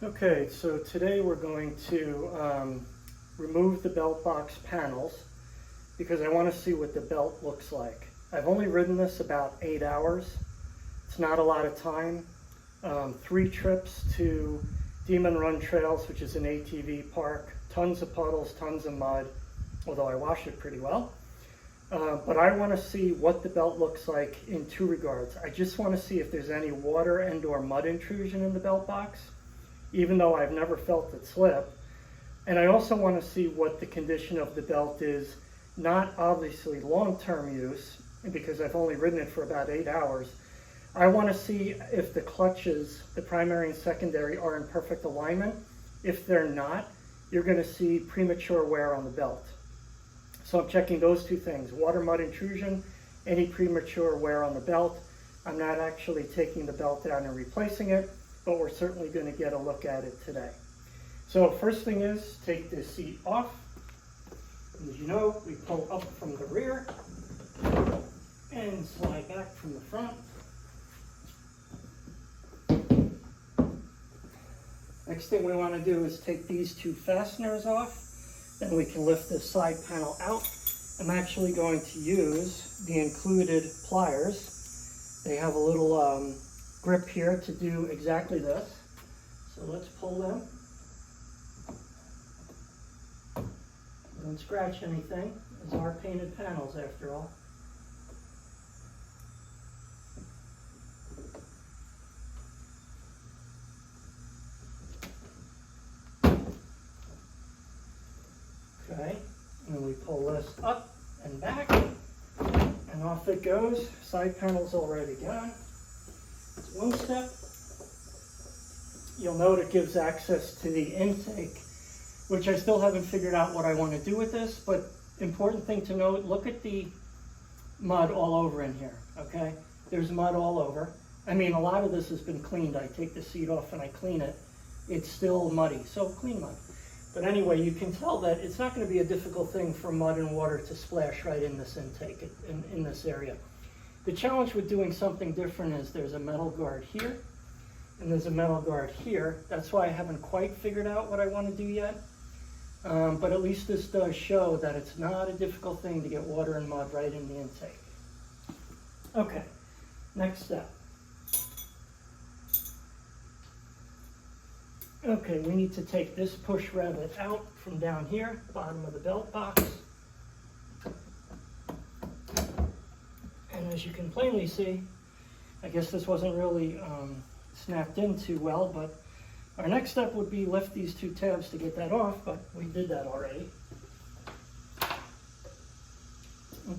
Okay, so today we're going to remove the belt box panels because I want to see what the belt looks like. I've only ridden this about 8 hours. It's not a lot of time. 3 trips to Demon Run Trails, which is an ATV park. Tons of puddles, tons of mud, although I washed it pretty well. But I want to see what the belt looks like in 2 regards. I just want to see if there's any water and or mud intrusion in the belt box, even though I've never felt it slip. And I also want to see what the condition of the belt is, not obviously long-term use, because I've only ridden it for about 8 hours. I want to see if the clutches, the primary and secondary, are in perfect alignment. If they're not, you're going to see premature wear on the belt. So I'm checking those 2 things, water, mud intrusion, any premature wear on the belt. I'm not actually taking the belt down and replacing it, but we're certainly going to get a look at it today. So first thing is, take this seat off. As you know, we pull up from the rear and slide back from the front. Next thing we want to do is take these 2 fasteners off. Then we can lift this side panel out. I'm actually going to use the included pliers. They have a little grip here to do exactly this. So let's pull them. Don't scratch anything. These are painted panels after all. Okay, and we pull this up and back, and off it goes. Side panel's already gone. It's 1 step. You'll note it gives access to the intake, which I still haven't figured out what I want to do with this, but important thing to note, look at the mud all over in here, okay? There's mud all over. I mean, a lot of this has been cleaned. I take the seat off and I clean it. It's still muddy, so clean mud. But anyway, you can tell that it's not going to be a difficult thing for mud and water to splash right in this intake, in this area. The challenge with doing something different is there's a metal guard here, and there's a metal guard here. That's why I haven't quite figured out what I want to do yet. But at least this does show that it's not a difficult thing to get water and mud right in the intake. Okay, next step. Okay, we need to take this push rabbit out from down here, bottom of the belt box. And as you can plainly see, I guess this wasn't really snapped in too well, but our next step would be lift these 2 tabs to get that off, but we did that already.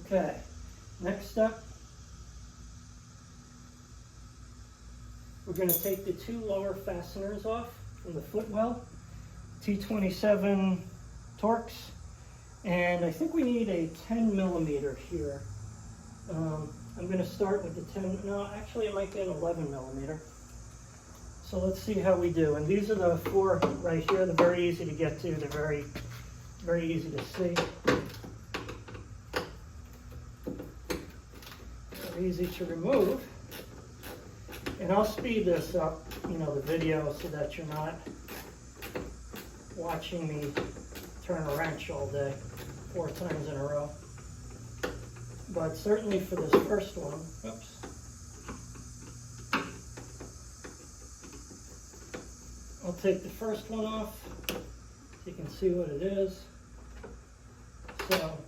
Okay, next step. We're going to take the 2 lower fasteners off from the Footwell T27 Torx, and I think we need a 10 millimeter here. I'm going to start with the 10, no, actually it might be an 11 millimeter. So let's see how we do. And these are the 4 right here. They're very easy to get to. They're very, very easy to see. Very easy to remove. And I'll speed this up, the video, so that you're not watching me turn a wrench all day, 4 times in a row. But certainly for this first one, oops. I'll take the first one off so you can see what it is. So,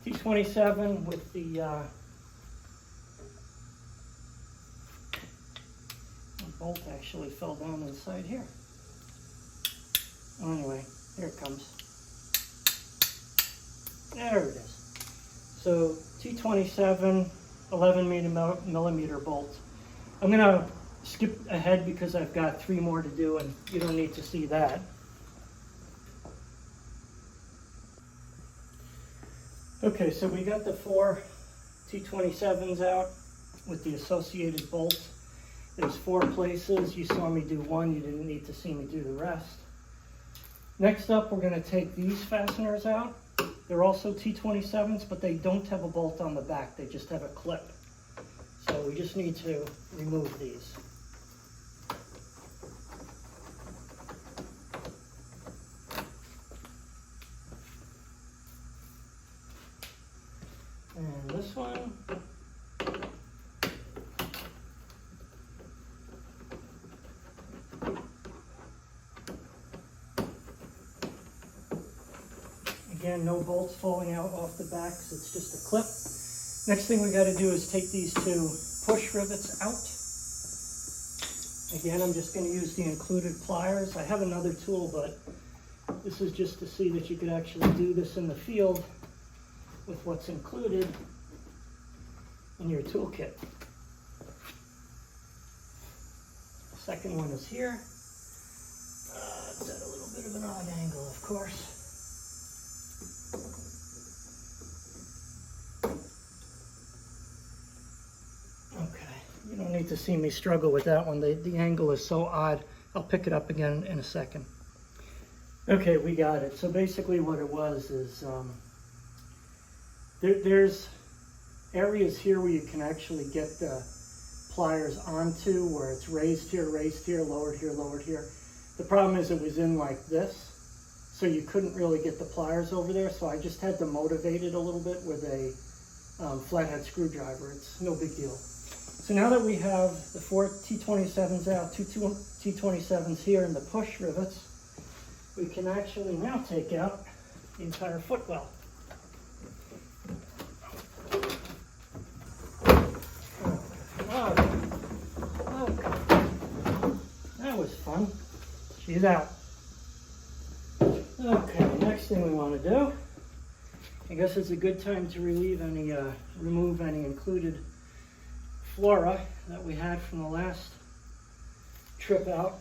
T27 with the bolt actually fell down inside here. Anyway, here it comes. There it is. So T27, 11 millimeter bolt. I'm going to skip ahead because I've got 3 more to do and you don't need to see that. Okay, so we got the 4 T27s out with the associated bolts. There's 4 places. You saw me do 1, you didn't need to see me do the rest. Next up, we're going to take these fasteners out. They're also T27s, but they don't have a bolt on the back. They just have a clip. So we just need to remove these. Again, no bolts falling out off the back, so it's just a clip. Next thing we got to do is take these two push rivets out. Again, I'm just going to use the included pliers. I have another tool, but this is just to see that you could actually do this in the field with what's included in your toolkit. Second one is here. It's at a little bit of an odd angle, of course. Okay, you don't need to see me struggle with that one. The angle is so odd. I'll pick it up again in a second. Okay, we got it. So basically what it was is there's areas here where you can actually get the pliers onto, where it's raised here, lowered here, lowered here. The problem is it was in like this, so you couldn't really get the pliers over there, so I just had to motivate it a little bit with a flathead screwdriver. It's no big deal. So now that we have the 4 T27s out, 2 T27s here, and the push rivets, we can actually now take out the entire footwell. That was fun. She's out. Okay, next thing we want to do, I guess it's a good time to remove any included flora that we had from the last trip out.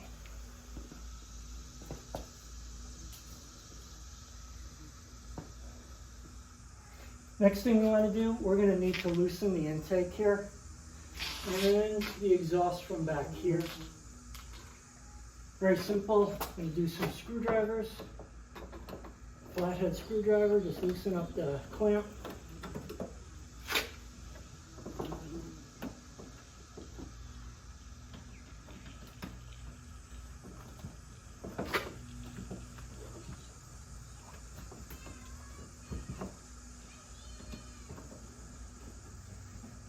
Next thing we want to do, we're going to need to loosen the intake here and the exhaust from back here. Very simple. I'm going to do some screwdrivers. Flathead screwdriver, just loosen up the clamp.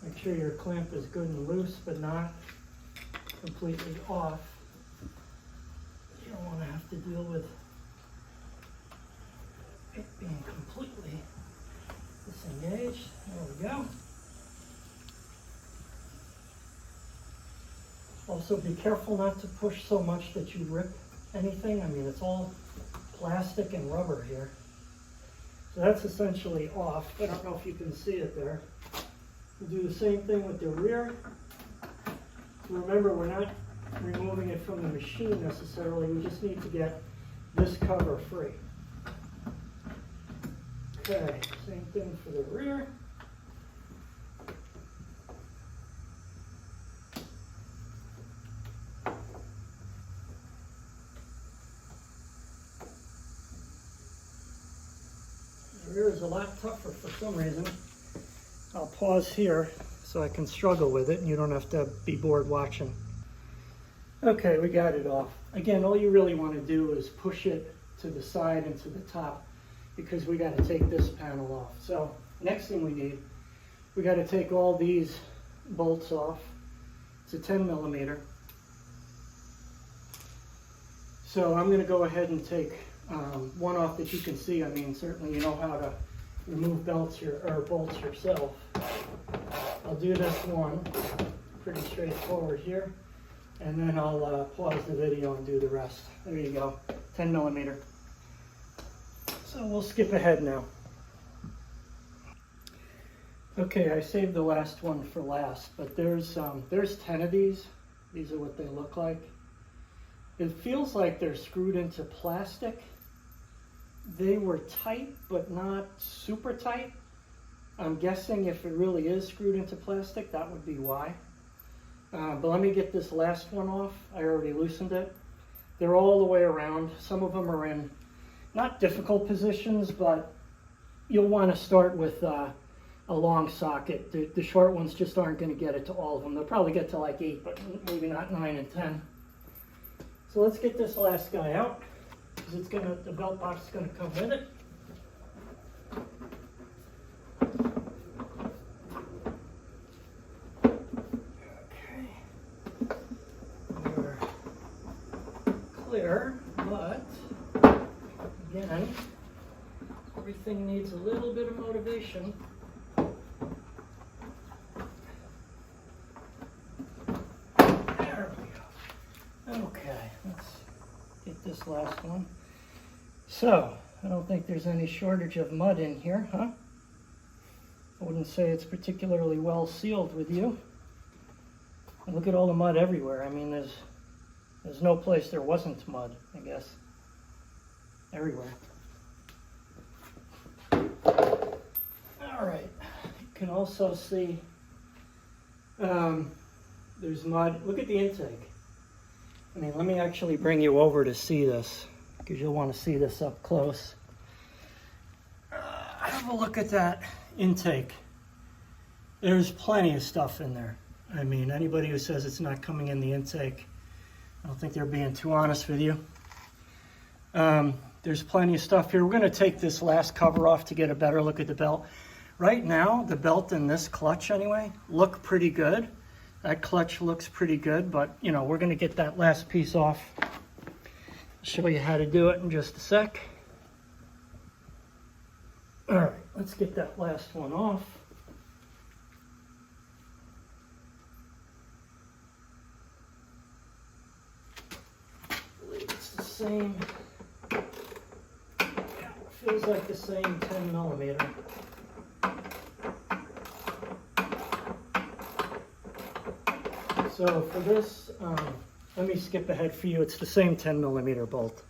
Make sure your clamp is good and loose, but not completely off. You don't want to have to deal with it being completely disengaged. There we go. Also be careful not to push so much that you rip anything. I mean, it's all plastic and rubber here. So that's essentially off. I don't know if you can see it there. We'll do the same thing with the rear. So remember, we're not removing it from the machine necessarily. We just need to get this cover free. Okay, same thing for the rear. The rear is a lot tougher for some reason. I'll pause here so I can struggle with it and you don't have to be bored watching. Okay, we got it off. Again, all you really want to do is push it to the side and to the top because we got to take this panel off. So next thing we got to take all these bolts off. It's a 10 millimeter. So I'm going to go ahead and take one off that you can see. I mean, certainly you know how to remove bolts yourself. I'll do this one, pretty straightforward here, and then I'll pause the video and do the rest. There you go, 10 millimeter. So we'll skip ahead now. Okay, I saved the last one for last, but there's 10 of these. These are what they look like. It feels like they're screwed into plastic. They were tight, but not super tight. I'm guessing if it really is screwed into plastic, that would be why. But let me get this last one off. I already loosened it. They're all the way around. Some of them are in not difficult positions, but you'll want to start with a long socket. The short ones just aren't going to get it to all of them. They'll probably get to like 8, but maybe not 9 and 10. So let's get this last guy out, because the belt box is going to come with it. Okay. We're clear, but again, everything needs a little bit of motivation. There we go. Okay, let's get this last one. So, I don't think there's any shortage of mud in here, huh? I wouldn't say it's particularly well sealed with you. And look at all the mud everywhere. I mean, there's no place there wasn't mud, I guess. Everywhere. All right. You can also see there's mud. Look at the intake. I mean, let me actually bring you over to see this, because you'll want to see this up close. Have a look at that intake. There's plenty of stuff in there. I mean, anybody who says it's not coming in the intake, I don't think they're being too honest with you. There's plenty of stuff here. We're going to take this last cover off to get a better look at the belt. Right now, the belt and this clutch anyway look pretty good. That clutch looks pretty good, but you know, we're going to get that last piece off. I'll show you how to do it in just a sec. All right, let's get that last one off. I believe it's the same. Yeah, feels like the same 10 millimeter. So for this, let me skip ahead for you. It's the same 10 millimeter bolt.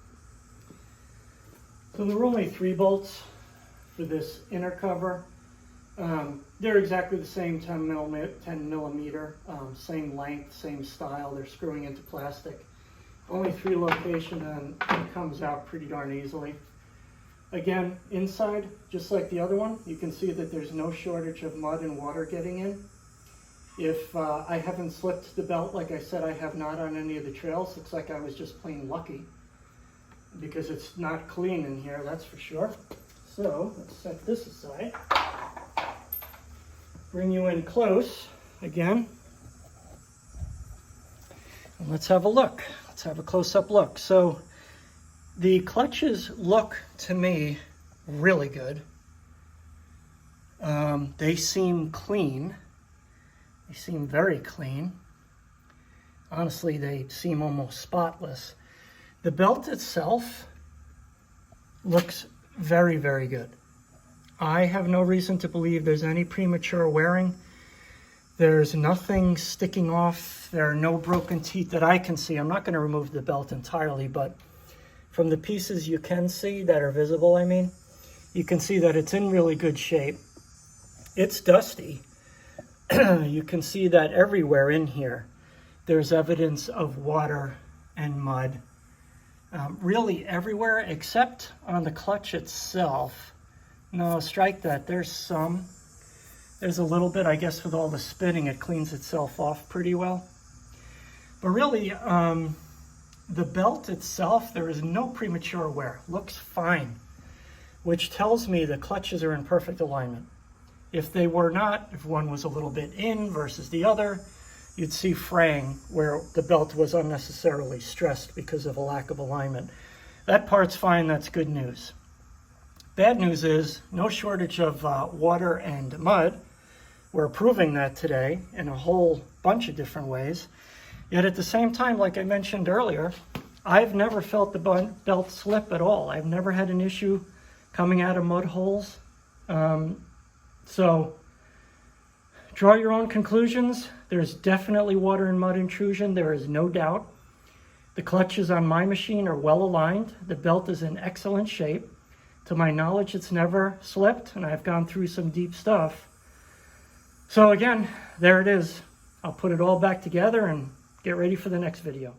So there were only 3 bolts for this inner cover. They're exactly the same 10 millimeter, same length, same style. They're screwing into plastic. Only 3 locations, and it comes out pretty darn easily. Again, inside, just like the other one, you can see that there's no shortage of mud and water getting in. If I haven't slipped the belt, like I said, I have not on any of the trails. Looks like I was just plain lucky, because it's not clean in here, that's for sure. So let's set this aside. Bring you in close again. And let's have a look. Let's have a close-up look. So the clutches look to me really good. They seem clean. They seem very clean. Honestly, they seem almost spotless. The belt itself looks very, very good. I have no reason to believe there's any premature wearing. There's nothing sticking off. There are no broken teeth that I can see. I'm not going to remove the belt entirely, but from the pieces you can see that are visible, I mean, you can see that it's in really good shape. It's dusty. You can see that everywhere in here there's evidence of water and mud. Really everywhere except on the clutch itself. No, strike that. There's a little bit, I guess, with all the spinning, it cleans itself off pretty well. But really, the belt itself, there is no premature wear. Looks fine, which tells me the clutches are in perfect alignment. If they were not, if one was a little bit in versus the other, you'd see fraying where the belt was unnecessarily stressed because of a lack of alignment. That part's fine, that's good news. Bad news is no shortage of water and mud. We're proving that today in a whole bunch of different ways. Yet at the same time, like I mentioned earlier, I've never felt the belt slip at all. I've never had an issue coming out of mud holes. So draw your own conclusions. There's definitely water and mud intrusion. There is no doubt. The clutches on my machine are well aligned. The belt is in excellent shape. To my knowledge, it's never slipped, and I've gone through some deep stuff. So again, there it is. I'll put it all back together and get ready for the next video.